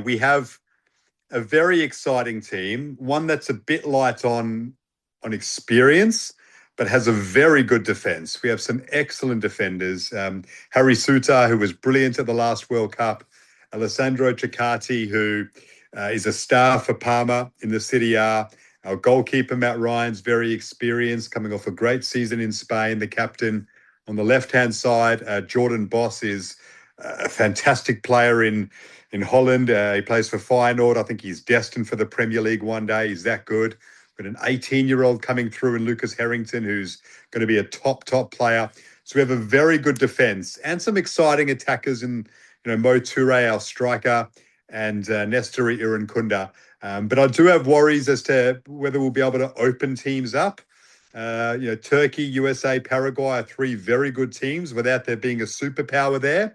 We have a very exciting team, one that's a bit light on experience, but has a very good defence. We have some excellent defenders. Harry Suter, who was brilliant at the last World Cup. Alessandro Ciccati, who is a star for Parma in the Serie A. Our goalkeeper, Matt Ryan's very experienced, coming off a great season in Spain. The captain on the left-hand side, Jordan Boss, is a fantastic player in Holland. He plays for Feyenoord. I think he's destined for the Premier League one day. He's that good. We've got an 18-year-old coming through in Lucas Harrington, who's going to be a top player. So we have a very good defence and some exciting attackers in, Mo Toure, our striker, and Nestori Irankunda. But I do have worries as to whether we'll be able to open teams up. Turkey, USA, Paraguay are three very good teams without there being a superpower there.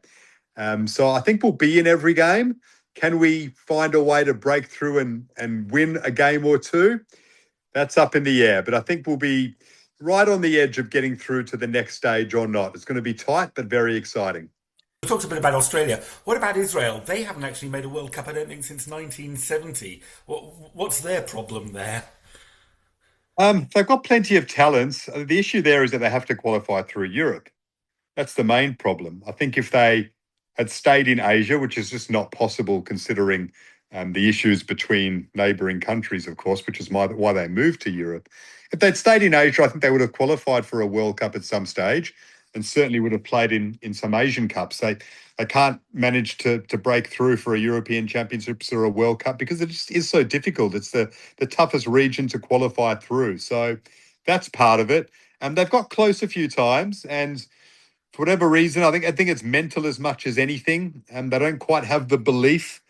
So I think we'll be in every game. Can we find a way to break through and win a game or two? That's up in the air. But I think we'll be right on the edge of getting through to the next stage or not. It's going to be tight, but very exciting. We talked a bit about Australia. What about Israel? They haven't actually made a World Cup, I don't think, since 1970. What's their problem there? They've got plenty of talents. The issue there is that they have to qualify through Europe. That's the main problem. I think if they had stayed in Asia, which is just not possible considering the issues between neighbouring countries, of course, which is why they moved to Europe. If they'd stayed in Asia, I think they would have qualified for a World Cup at some stage and certainly would have played in some Asian Cups. They can't manage to break through for a European Championships or a World Cup because it just is so difficult. It's the toughest region to qualify through. So that's part of it. They've got close a few times, and for whatever reason, I think it's mental as much as anything. They don't quite have the belief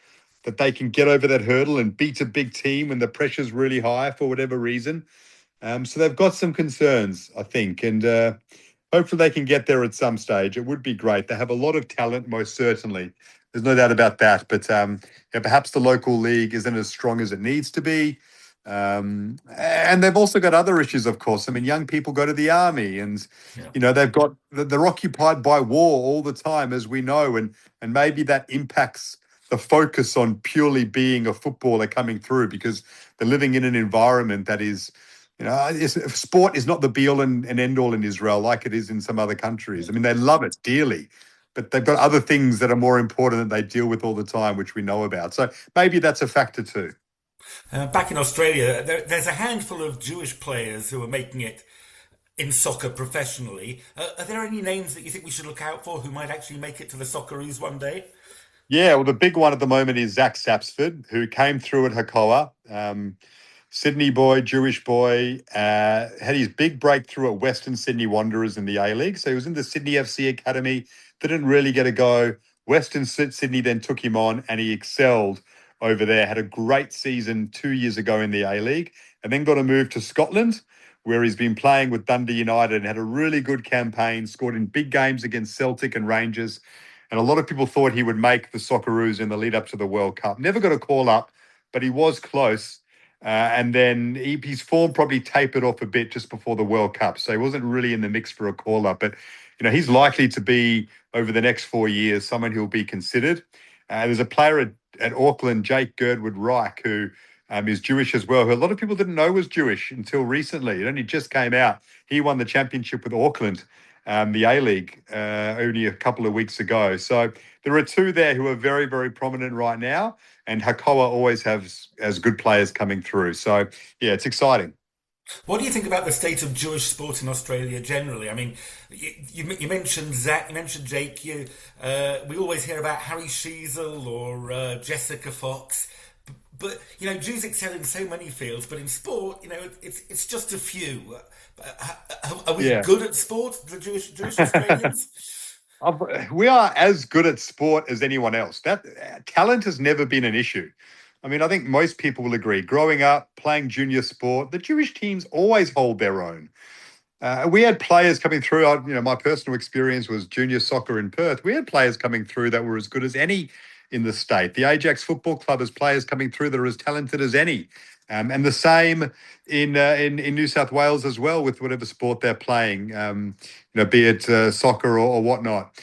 that they can get over that hurdle and beat a big team when the pressure's really high for whatever reason. So they've got some concerns, I think, and hopefully they can get there at some stage. It would be great. They have a lot of talent, most certainly. There's no doubt about that. But perhaps the local league isn't as strong as it needs to be. And they've also got other issues, of course. I mean, young people go to the army and, they've got, they're occupied by war all the time, as we know. And maybe that impacts the focus on purely being a footballer coming through because they're living in an environment that is, sport is not the be all and end all in Israel like it is in some other countries. I mean, they love it dearly, but they've got other things that are more important that they deal with all the time, which we know about. So maybe that's a factor too. Back in Australia, there's a handful of Jewish players who are making it in soccer professionally. Are there any names that you think we should look out for who might actually make it to the Socceroos one day? Yeah, well, the big one at the moment is Zach Sapsford, who came through at Hakoah. Sydney boy, Jewish boy, had his big breakthrough at Western Sydney Wanderers in the A-League. So he was in the Sydney FC Academy, didn't really get a go. Western Sydney then took him on and he excelled over there, had a great season 2 years ago in the A-League, and then got a move to Scotland, where he's been playing with Dundee United and had a really good campaign, scored in big games against Celtic and Rangers. And a lot of people thought he would make the Socceroos in the lead up to the World Cup. Never got a call up, but he was close. And then his form probably tapered off a bit just before the World Cup. So he wasn't really in the mix for a call up. But, he's likely to be, over the next 4 years, someone who'll be considered. There's a player at Auckland, Jake Girdwood Reich, who is Jewish as well, who a lot of people didn't know was Jewish until recently. It only just came out. He won the championship with Auckland, the A-League, only a couple of weeks ago. So there are two there who are very, very prominent right now, and Hakoah always has good players coming through. So, yeah, it's exciting. What do you think about the state of Jewish sport in Australia generally? I mean, you mentioned Zach, you mentioned Jake. We always hear about Harry Sheasel or Jessica Fox. But Jews excel in so many fields, but in sport, it's just a few. Are we good at sport, the Jewish Australians? We are as good at sport as anyone else. That talent has never been an issue. I mean, I think most people will agree. Growing up, playing junior sport, the Jewish teams always hold their own. We had players coming through. My personal experience was junior soccer in Perth. We had players coming through that were as good as any in the state. The Ajax Football Club has players coming through that are as talented as any. And the same in New South Wales as well, with whatever sport they're playing, be it soccer or whatnot.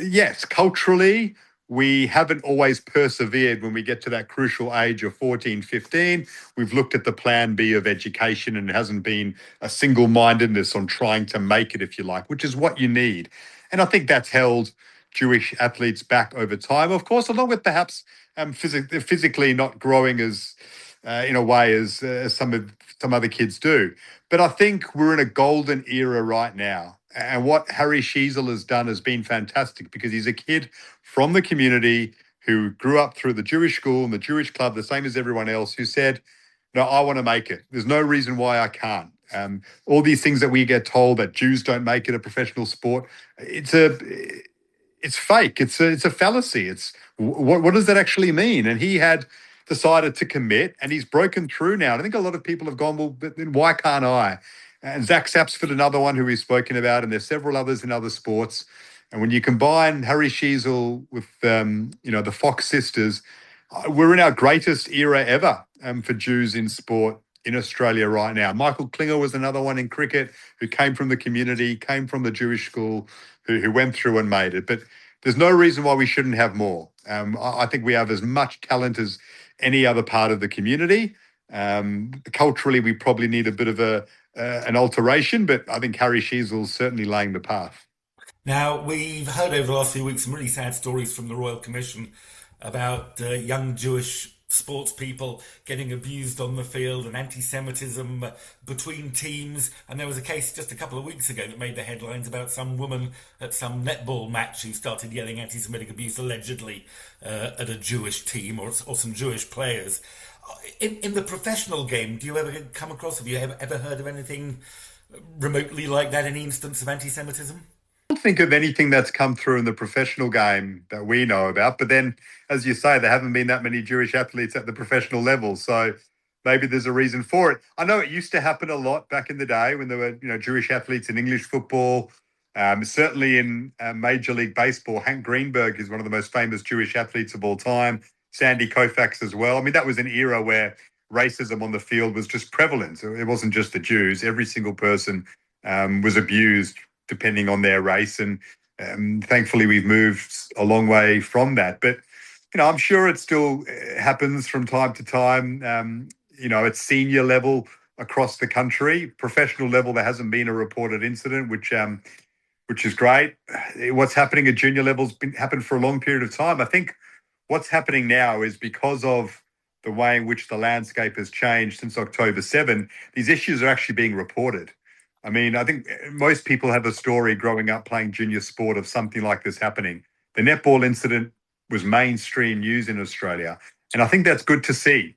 Yes, culturally, we haven't always persevered when we get to that crucial age of 14, 15. We've looked at the plan B of education, and it hasn't been a single-mindedness on trying to make it, if you like, which is what you need. And I think that's held Jewish athletes back over time, of course, along with perhaps physically not growing as in a way as some other kids do. But I think we're in a golden era right now. And what Harry Sheezel has done has been fantastic, because he's a kid from the community who grew up through the Jewish school and the Jewish club, the same as everyone else, who said, no, I want to make it. There's no reason why I can't. All these things that we get told that Jews don't make it a professional sport, it's fake. It's a fallacy. It's what does that actually mean? And he had decided to commit, and he's broken through now. And I think a lot of people have gone, well, but then why can't I? And Zach Sapsford, another one who we've spoken about, and there's several others in other sports. And when you combine Harry Sheezel with, the Fox sisters, we're in our greatest era ever for Jews in sport in Australia right now. Michael Klinger was another one in cricket who came from the community, came from the Jewish school, who went through and made it. But there's no reason why we shouldn't have more. I think we have as much talent as any other part of the community. Culturally, we probably need a bit of an alteration, but I think Harry Sheezel's certainly laying the path. Now, we've heard over the last few weeks some really sad stories from the Royal Commission about young Jewish sports people getting abused on the field and anti-Semitism between teams. And there was a case just a couple of weeks ago that made the headlines about some woman at some netball match who started yelling anti-Semitic abuse allegedly at a Jewish team or some Jewish players. In the professional game, do you ever come across, have you ever heard of anything remotely like that, any instance of anti-Semitism? Don't think of anything that's come through in the professional game that we know about. But then, as you say, there haven't been that many Jewish athletes at the professional level. So maybe there's a reason for it. I know it used to happen a lot back in the day when there were, Jewish athletes in English football. Certainly in Major League Baseball, Hank Greenberg is one of the most famous Jewish athletes of all time. Sandy Koufax as well. I mean, that was an era where racism on the field was just prevalent. So it wasn't just the Jews. Every single person was abused depending on their race. And thankfully, we've moved a long way from that. But, I'm sure it still happens from time to time, at senior level across the country. Professional level, there hasn't been a reported incident, which is great. What's happening at junior level has happened for a long period of time. I think what's happening now is because of the way in which the landscape has changed since October 7, these issues are actually being reported. I mean, I think most people have a story growing up playing junior sport of something like this happening. The netball incident was mainstream news in Australia. And I think that's good to see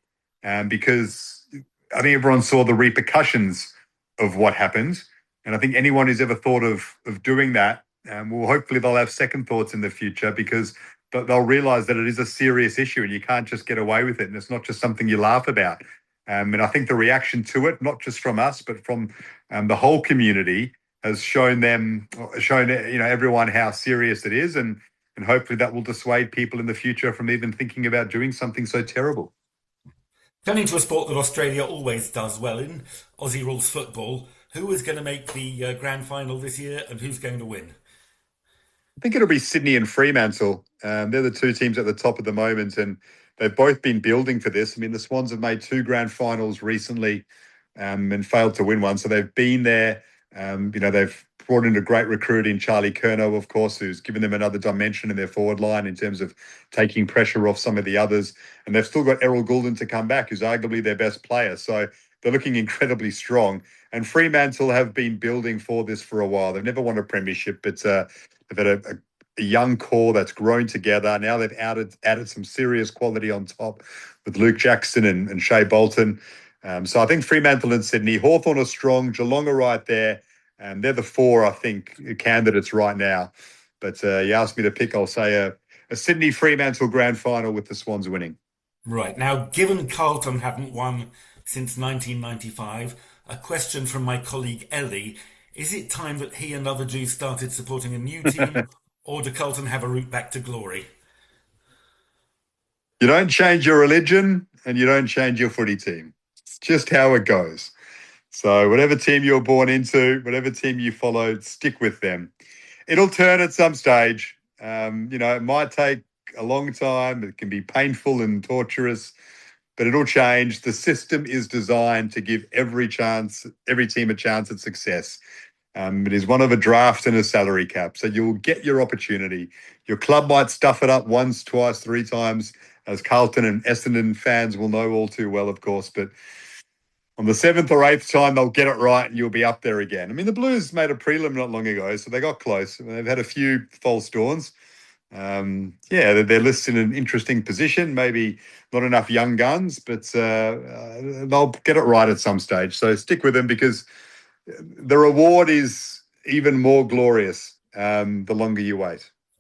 because I think everyone saw the repercussions of what happened. And I think anyone who's ever thought of doing that, well, hopefully they'll have second thoughts in the future, because they'll realize that it is a serious issue and you can't just get away with it. And it's not just something you laugh about. And I think the reaction to it, not just from us, but from the whole community, has shown everyone how serious it is, and hopefully that will dissuade people in the future from even thinking about doing something so terrible. Turning to a sport that Australia always does well in, Aussie rules football, who is going to make the grand final this year and who's going to win? I think it'll be Sydney and Fremantle. They're the two teams at the top at the moment, and they've both been building for this. I mean, the Swans have made two grand finals recently and failed to win one. So they've been there. They've brought in a great recruit in Charlie Curnow, of course, who's given them another dimension in their forward line in terms of taking pressure off some of the others. And they've still got Errol Goulden to come back, who's arguably their best player. So they're looking incredibly strong. And Fremantle have been building for this for a while. They've never won a premiership, but they've had a young core that's grown together. Now they've added some serious quality on top with Luke Jackson and Shea Bolton. So I think Fremantle and Sydney. Hawthorn are strong. Geelong are right there. They're the four, I think, candidates right now. But you asked me to pick, I'll say a Sydney Fremantle grand final with the Swans winning. Right. Now, given Carlton haven't won since 1995, a question from my colleague Ellie. Is it time that he and other Jews started supporting a new team, or do Carlton have a route back to glory? You don't change your religion and you don't change your footy team. It's just how it goes. So whatever team you're born into, whatever team you followed, stick with them. It'll turn at some stage. It might take a long time. It can be painful and torturous, but it'll change. The system is designed to give every team a chance at success. It is one of a draft and a salary cap. So you'll get your opportunity. Your club might stuff it up once, twice, three times, as Carlton and Essendon fans will know all too well, of course. But on the seventh or eighth time, they'll get it right and you'll be up there again. I mean, the Blues made a prelim not long ago, so they got close. They've had a few false dawns. They're listed in an interesting position, maybe not enough young guns, but they'll get it right at some stage. So stick with them because the reward is even more glorious the longer you wait.